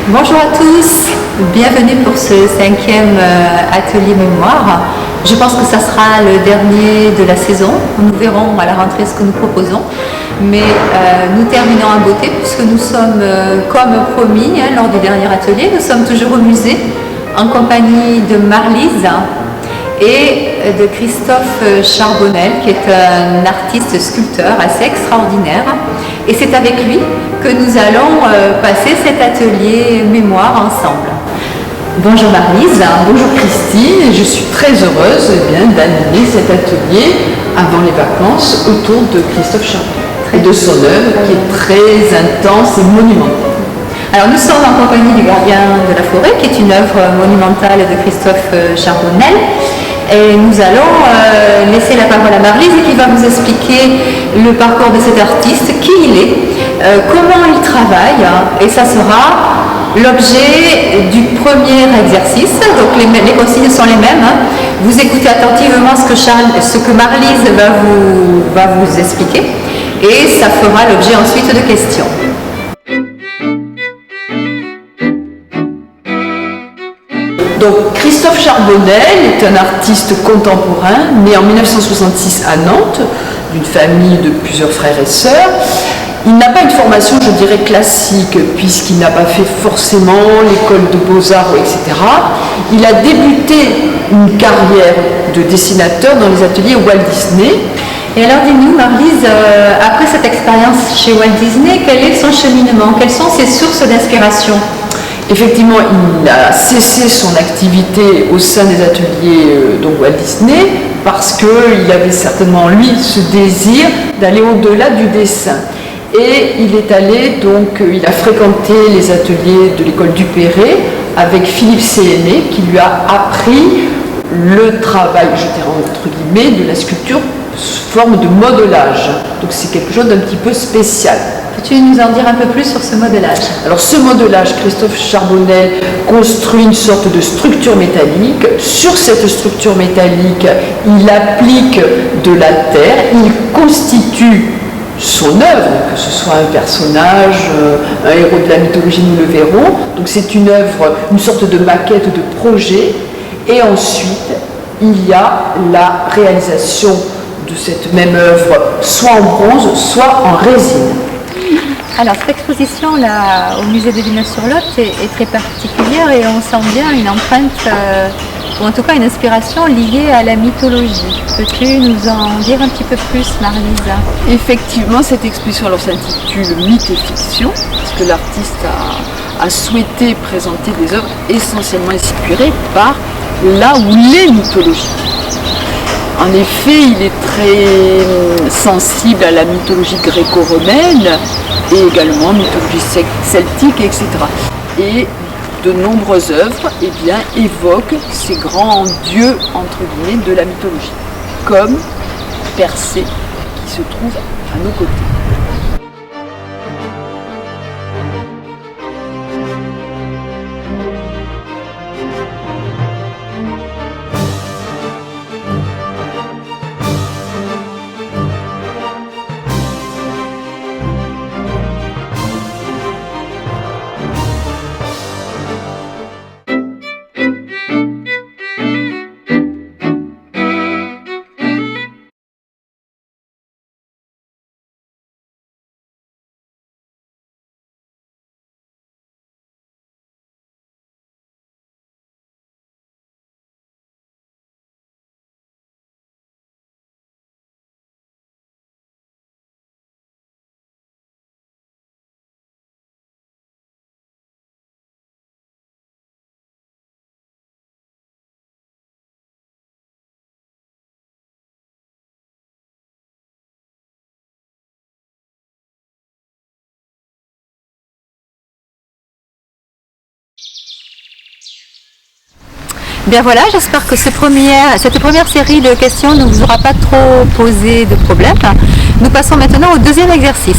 Bonjour à tous, bienvenue pour ce 5e atelier mémoire. Je pense que ça sera le dernier de la saison. Nous verrons à la rentrée ce que nous proposons. Mais nous terminons en beauté puisque nous sommes, comme promis lors du dernier atelier, nous sommes toujours au musée en compagnie de Marlise et de Christophe Charbonnel, qui est un artiste sculpteur assez extraordinaire. Et c'est avec lui que nous allons passer cet atelier mémoire ensemble. Bonjour Marlise. Bonjour Christine, je suis très heureuse d'animer cet atelier avant les vacances autour de Christophe Charbonnel et de son œuvre qui est très intense et monumentale. Alors nous sommes en compagnie du Gardien de la forêt, qui est une œuvre monumentale de Christophe Charbonnel. Et nous allons laisser la parole à Marlise qui va vous expliquer le parcours de cet artiste, qui il est, comment il travaille, et ça sera l'objet du premier exercice. Donc les consignes sont les mêmes. Vous écoutez attentivement ce que Marlise va vous expliquer, et ça fera l'objet ensuite de questions. Donc Christophe Charbonnel est un artiste contemporain, né en 1966 à Nantes, d'une famille de plusieurs frères et sœurs. Il n'a pas une formation, je dirais, classique, puisqu'il n'a pas fait forcément l'école de beaux-arts, etc. Il a débuté une carrière de dessinateur dans les ateliers Walt Disney. Et alors dis-nous Marlise, après cette expérience chez Walt Disney, quel est son cheminement? Quelles sont ses sources d'inspiration? Effectivement, il a cessé son activité au sein des ateliers Walt Disney parce qu'il avait certainement, lui, ce désir d'aller au-delà du dessin. Et il est allé, il a fréquenté les ateliers de l'école du Perret avec Philippe Séhéné, qui lui a appris le travail, je dirais entre guillemets, de la sculpture sous forme de modelage. Donc c'est quelque chose d'un petit peu spécial. Peux-tu nous en dire un peu plus sur ce modelage? Alors ce modelage, Christophe Charbonnel construit une sorte de structure métallique. Sur cette structure métallique, il applique de la terre, il constitue son œuvre, que ce soit un personnage, un héros de la mythologie, nous le verrons. Donc c'est une œuvre, une sorte de maquette, de projet. Et ensuite, il y a la réalisation de cette même œuvre, soit en bronze, soit en résine. Alors cette exposition là au musée de Villeneuve-sur-Lot est très particulière et on sent bien une empreinte, ou en tout cas une inspiration liée à la mythologie. Peux-tu nous en dire un petit peu plus, Marlise? Effectivement, cette exposition s'intitule Mythe et fiction, parce que l'artiste a souhaité présenter des œuvres essentiellement inspirées par là où les mythologies. En effet, il est très sensible à la mythologie gréco-romaine et également mythologie celtique, etc. Et de nombreuses œuvres évoquent ces grands dieux entre guillemets de la mythologie, comme Persée qui se trouve à nos côtés. Bien voilà, j'espère que cette première série de questions ne vous aura pas trop posé de problème. Nous passons maintenant au deuxième exercice.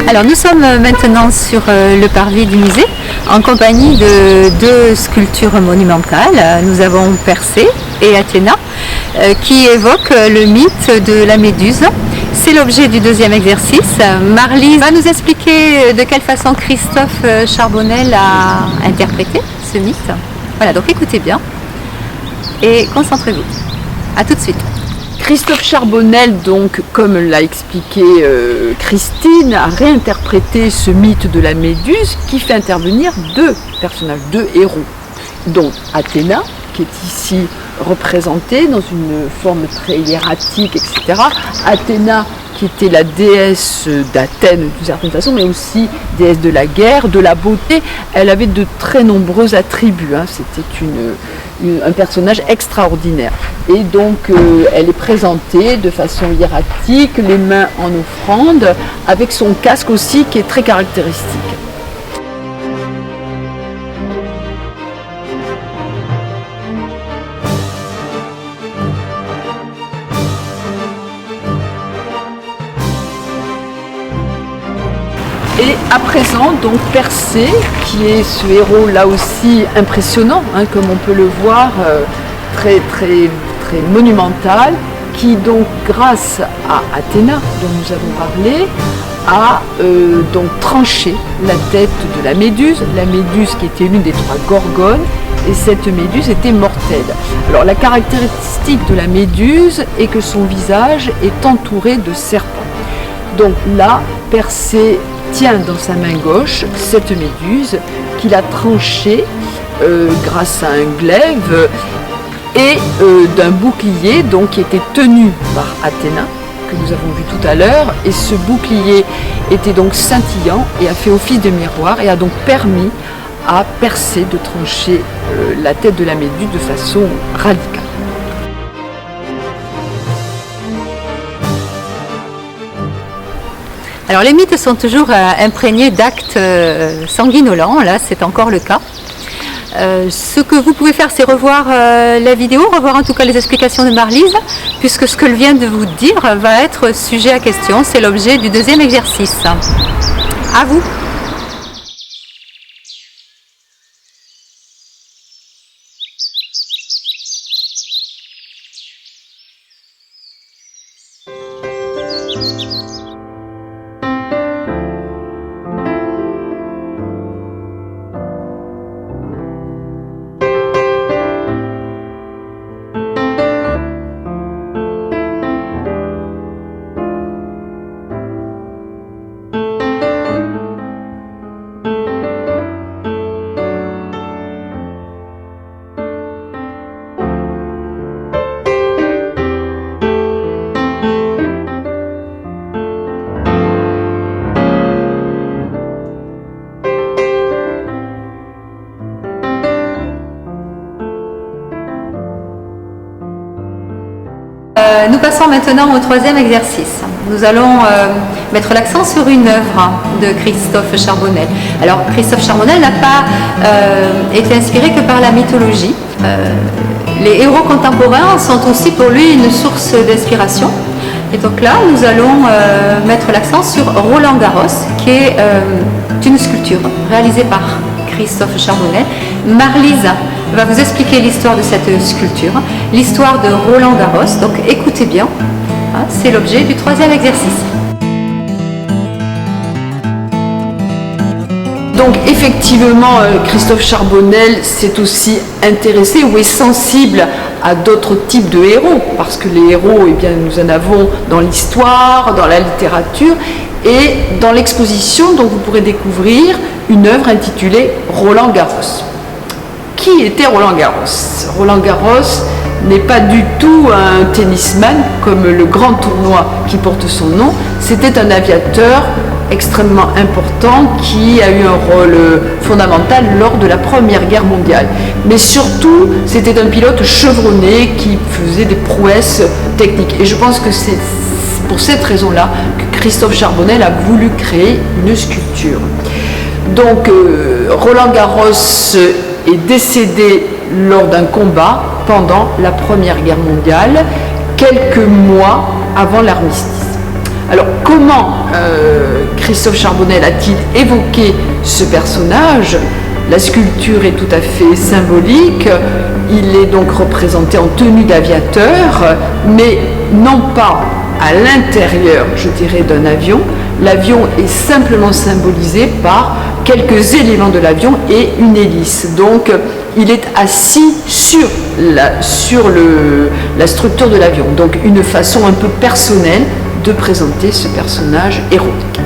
Alors nous sommes maintenant sur le parvis du musée en compagnie de deux sculptures monumentales. Nous avons Persée et Athéna qui évoquent le mythe de la Méduse C'est l'objet du deuxième exercice. Marlise va nous expliquer de quelle façon Christophe Charbonnel a interprété ce mythe. Voilà, donc écoutez bien et concentrez-vous. À tout de suite. Christophe Charbonnel, donc, comme l'a expliqué Christine, a réinterprété ce mythe de la Méduse qui fait intervenir deux personnages, deux héros. Donc Athéna, qui est ici représentée dans une forme très hiératique, etc. Athéna, qui était la déesse d'Athènes d'une certaine façon, mais aussi déesse de la guerre, de la beauté. Elle avait de très nombreux attributs, hein. C'était un personnage extraordinaire. Et donc elle est présentée de façon hiératique, les mains en offrande, avec son casque aussi qui est très caractéristique. Et à présent, donc Persée, qui est ce héros là aussi impressionnant, hein, comme on peut le voir, très monumental, qui donc grâce à Athéna, dont nous avons parlé, a donc tranché la tête de la Méduse qui était l'une des trois gorgones, et cette Méduse était mortelle. Alors la caractéristique de la Méduse est que son visage est entouré de serpents. Donc là, Persée tient dans sa main gauche cette Méduse qu'il a tranchée grâce à un glaive et d'un bouclier donc, qui était tenu par Athéna, que nous avons vu tout à l'heure, et ce bouclier était donc scintillant et a fait office de miroir et a donc permis à Persée de trancher la tête de la Méduse de façon radicale. Alors les mythes sont toujours imprégnés d'actes sanguinolents, là c'est encore le cas. Ce que vous pouvez faire, c'est revoir la vidéo, revoir en tout cas les explications de Marlise, puisque ce que je viens de vous dire va être sujet à question, c'est l'objet du deuxième exercice. À vous. Nous passons maintenant au troisième exercice. Nous allons mettre l'accent sur une œuvre de Christophe Charbonnel. Alors Christophe Charbonnel n'a pas été inspiré que par la mythologie. Les héros contemporains sont aussi pour lui une source d'inspiration. Et donc là, nous allons mettre l'accent sur Roland Garros, qui est une sculpture réalisée par Christophe Charbonnel. Marlise va vous expliquer l'histoire de cette sculpture, l'histoire de Roland Garros. Donc écoutez bien, hein, c'est l'objet du troisième exercice. Donc effectivement, Christophe Charbonnel s'est aussi intéressé ou est sensible à d'autres types de héros, parce que les héros, eh bien, nous en avons dans l'histoire, dans la littérature, et dans l'exposition, dont vous pourrez découvrir une œuvre intitulée Roland Garros. Qui était Roland Garros? Roland Garros n'est pas du tout un tennisman comme le grand tournoi qui porte son nom. C'était un aviateur extrêmement important qui a eu un rôle fondamental lors de la Première Guerre mondiale. Mais surtout, c'était un pilote chevronné qui faisait des prouesses techniques. Et je pense que c'est pour cette raison-là que Christophe Charbonnel a voulu créer une sculpture. Donc, Roland Garros est décédé lors d'un combat pendant la Première Guerre mondiale, quelques mois avant l'armistice. Alors comment Christophe Charbonnel a-t-il évoqué ce personnage? La sculpture est tout à fait symbolique, il est donc représenté en tenue d'aviateur, mais non pas à l'intérieur, je dirais, d'un avion. L'avion est simplement symbolisé par quelques éléments de l'avion et une hélice. Donc, il est assis sur la structure de l'avion. Donc, une façon un peu personnelle de présenter ce personnage héroïque.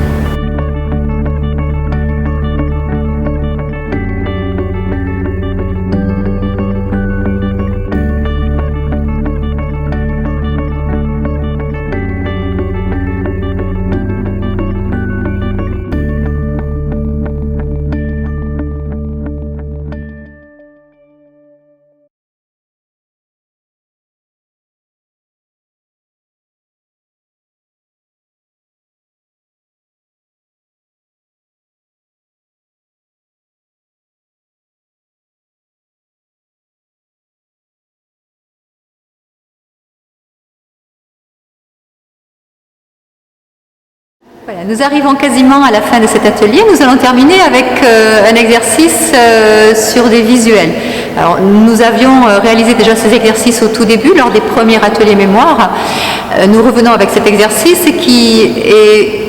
Voilà, nous arrivons quasiment à la fin de cet atelier. Nous allons terminer avec un exercice sur des visuels. Alors, nous avions réalisé déjà ces exercices au tout début, lors des premiers ateliers mémoire. Nous revenons avec cet exercice qui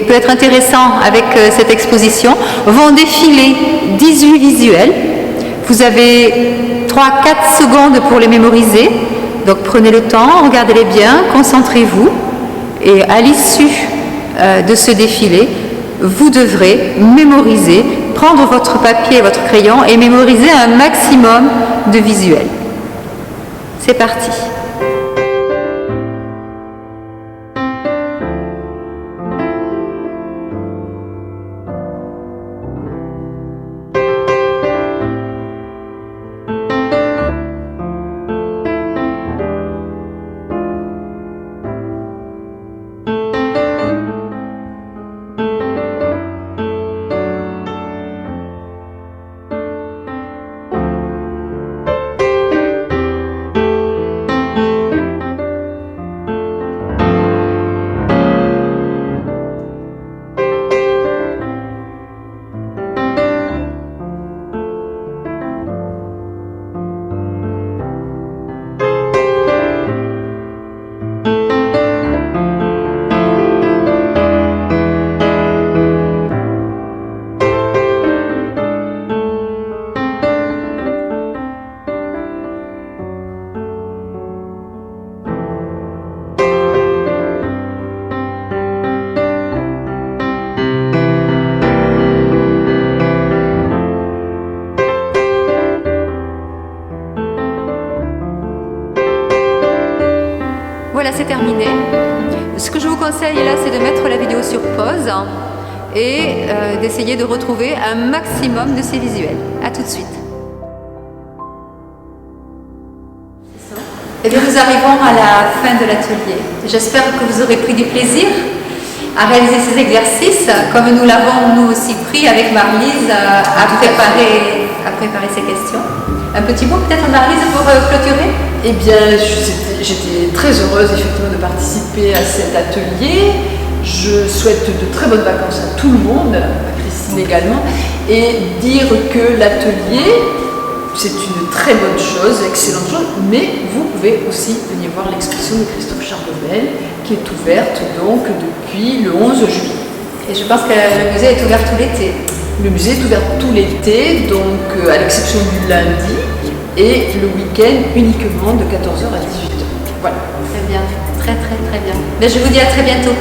peut être intéressant avec cette exposition. Vont défiler 18 visuels. Vous avez 3-4 secondes pour les mémoriser. Donc prenez le temps, regardez-les bien, concentrez-vous. Et à l'issue de ce défilé, vous devrez mémoriser, prendre votre papier et votre crayon et mémoriser un maximum de visuels. C'est parti. Voilà, c'est terminé. Ce que je vous conseille là, c'est de mettre la vidéo sur pause et d'essayer de retrouver un maximum de ces visuels. A tout de suite. Eh bien, nous arrivons à la fin de l'atelier. J'espère que vous aurez pris du plaisir à réaliser ces exercices, comme nous l'avons nous aussi pris avec Marie-Lise à préparer ces questions. Un petit mot peut-être, Marie-Lise, pour clôturer? Eh bien, j'étais très heureuse effectivement de participer à cet atelier. Je souhaite de très bonnes vacances à tout le monde, à Christine également, et dire que l'atelier, c'est une très bonne chose, excellente chose, mais vous pouvez aussi venir voir l'exposition de Christophe Charbonnel qui est ouverte donc depuis le 11 juillet. Et je pense que le musée est ouvert tout l'été. Le musée est ouvert tout l'été, donc à l'exception du lundi, et le week-end uniquement de 14h à 18h. Voilà. Très bien, très bien. Mais je vous dis à très bientôt.